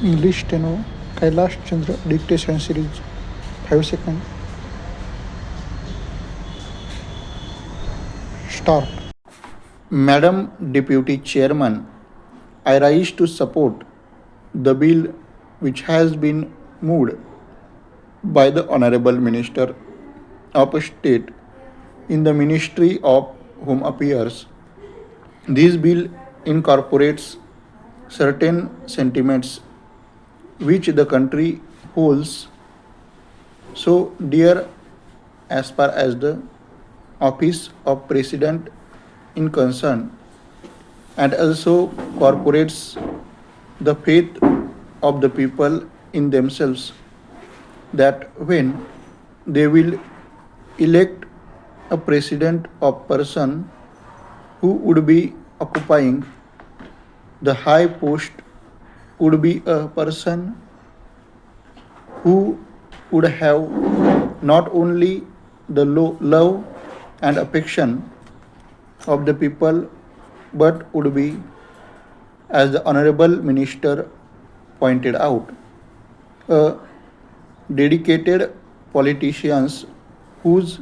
English steno Kailash Chandra dictation series 5 seconds start. Madam Deputy Chairman, I rise to support the bill which has been moved by the Honorable Minister of State in the Ministry of Home Affairs. This bill incorporates certain sentiments which the country holds so dear as far as the office of President in concern, and also corporates the faith of the people in themselves that when they will elect a president of person who would be occupying the high post would be a person who would have not only the love and affection of the people but would be, as the honorable minister pointed out, a dedicated politicians whose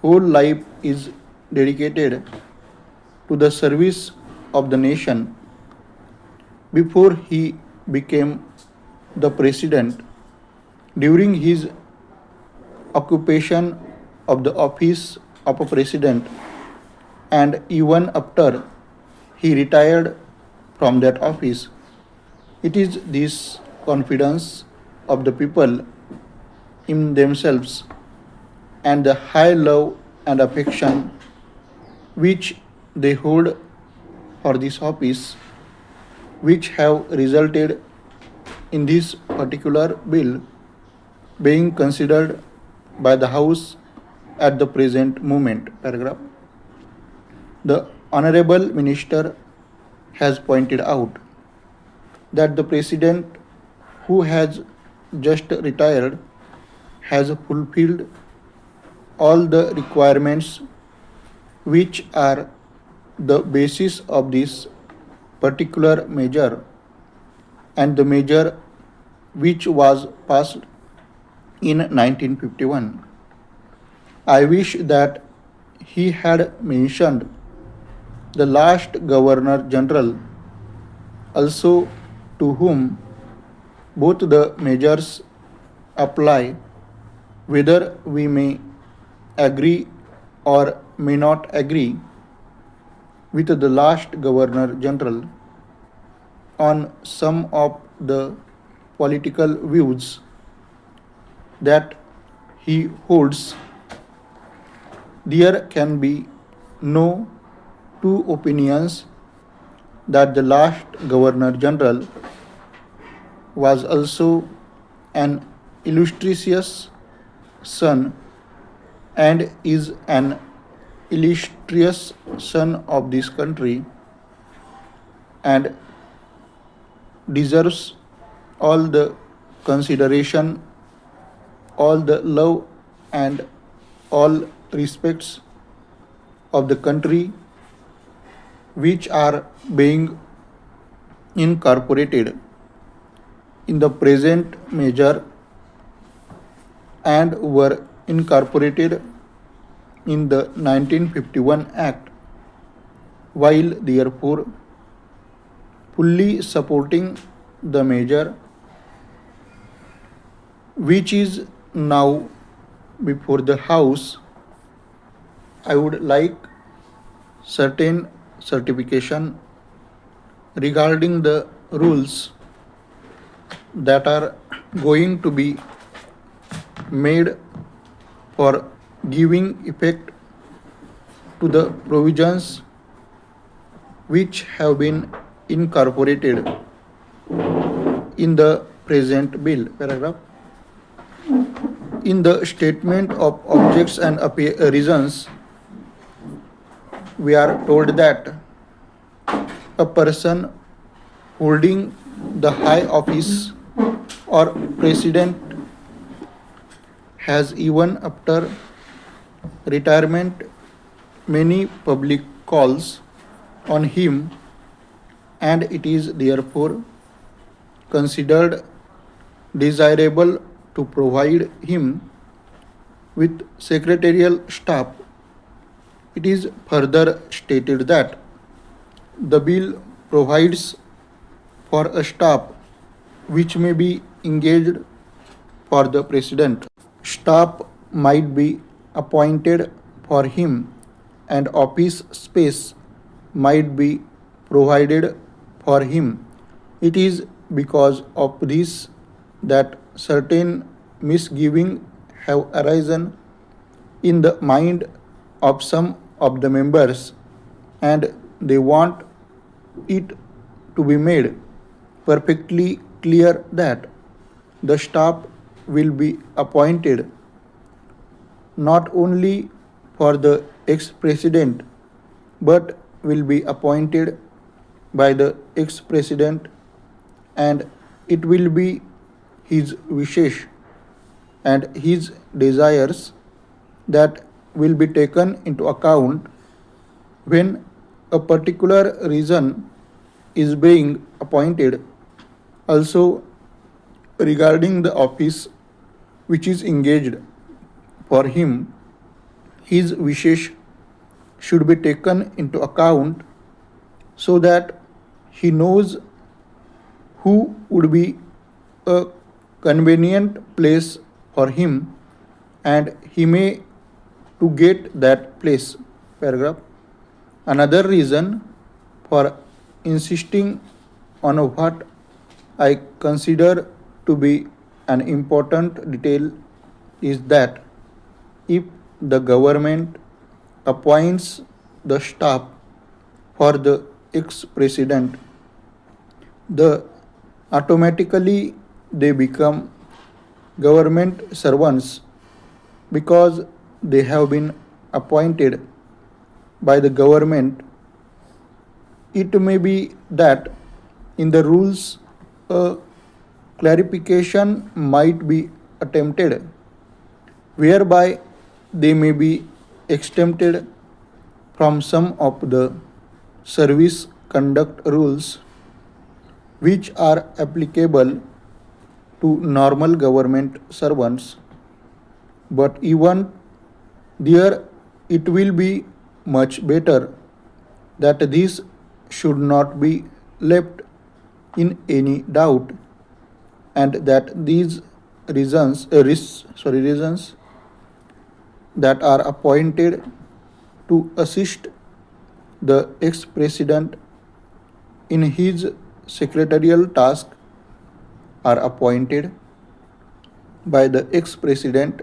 whole life is dedicated to the service of the nation. Before he became the president, during his occupation of the office of a president, and even after he retired from that office, it is this confidence of the people in themselves and the high love and affection which they hold for this office which have resulted in this particular bill being considered by the House at the present moment. Paragraph. The Honorable Minister has pointed out that the President who has just retired has fulfilled all the requirements which are the basis of this particular measure and the measure which was passed in 1951. I wish that he had mentioned the last Governor General also, to whom both the measures apply, whether we may agree or may not agree with the last Governor General on some of the political views that he holds. There can be no two opinions that the last Governor General was also an illustrious son and is an illustrious son of this country and deserves all the consideration, all the love, and all respects of the country which are being incorporated in the present measure and were incorporated in the 1951 Act, while therefore fully supporting the measure which is now before the House. I would like certain certification regarding the rules that are going to be made for giving effect to the provisions which have been incorporated in the present bill. Paragraph. In the statement of objects and reasons, we are told that a person holding the high office or president has, even after retirement, many public calls on him, and it is therefore considered desirable to provide him with secretarial staff. It is further stated that the bill provides for a staff which may be engaged for the president. Staff might be appointed for him and office space might be provided for him. It is because of this that certain misgivings have arisen in the mind of some of the members, and they want it to be made perfectly clear that the staff will be appointed not only for the ex-president but will be appointed by the ex-president, and it will be his wishes and his desires that will be taken into account when a particular reason is being appointed. Also, regarding the office which is engaged for him, his wishes should be taken into account so that he knows who would be a convenient place for him and he may to get that place. Paragraph. Another reason for insisting on what I consider to be an important detail is that if the government appoints the staff for the ex-president, the automatically they become government servants because they have been appointed by the government. It may be that in the rules a clarification might be attempted whereby they may be exempted from some of the service conduct rules which are applicable to normal government servants, but even there it will be much better that this should not be left in any doubt, and that these reasons that are appointed to assist the ex-president in his secretarial task are appointed by the ex-president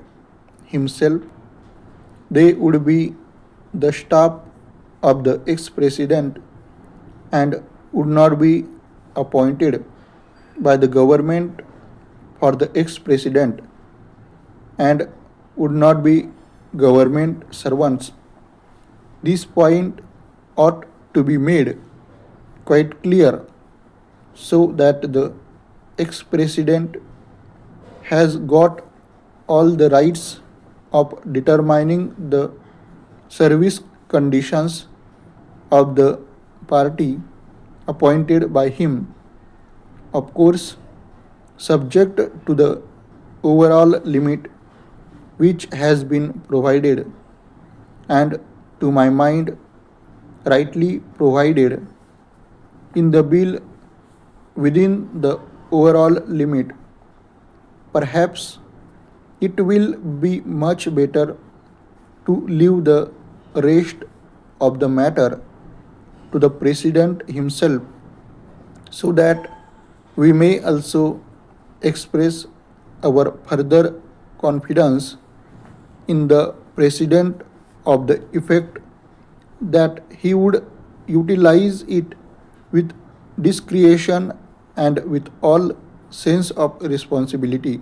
himself. They would be the staff of the ex-president and would not be appointed by the government for the ex-president and would not be government servants. This point ought to be made quite clear so that the ex-president has got all the rights of determining the service conditions of the party appointed by him, of course subject to the overall limit which has been provided, and to my mind rightly provided in the bill within the overall limit. Perhaps it will be much better to leave the rest of the matter to the president himself so that we may also express our further confidence in the president of the effect that he would utilize it with discretion and with all sense of responsibility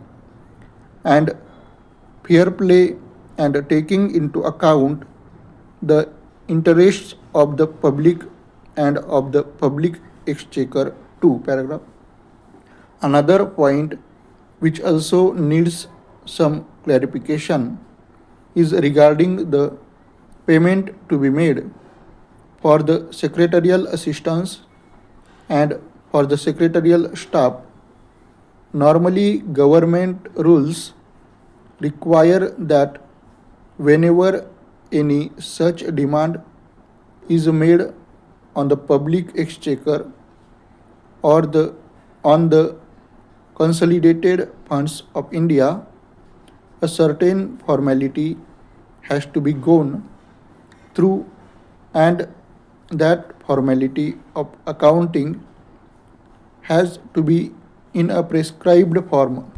and fair play, and taking into account the interests of the public and of the public exchequer too. Paragraph. Another point which also needs some clarification is regarding the payment to be made for the secretarial assistance and for the secretarial staff Normally, government rules require that whenever any such demand is made on the public exchequer or on the consolidated funds of India, a certain formality has to be gone through, and that formality of accounting has to be in a prescribed form.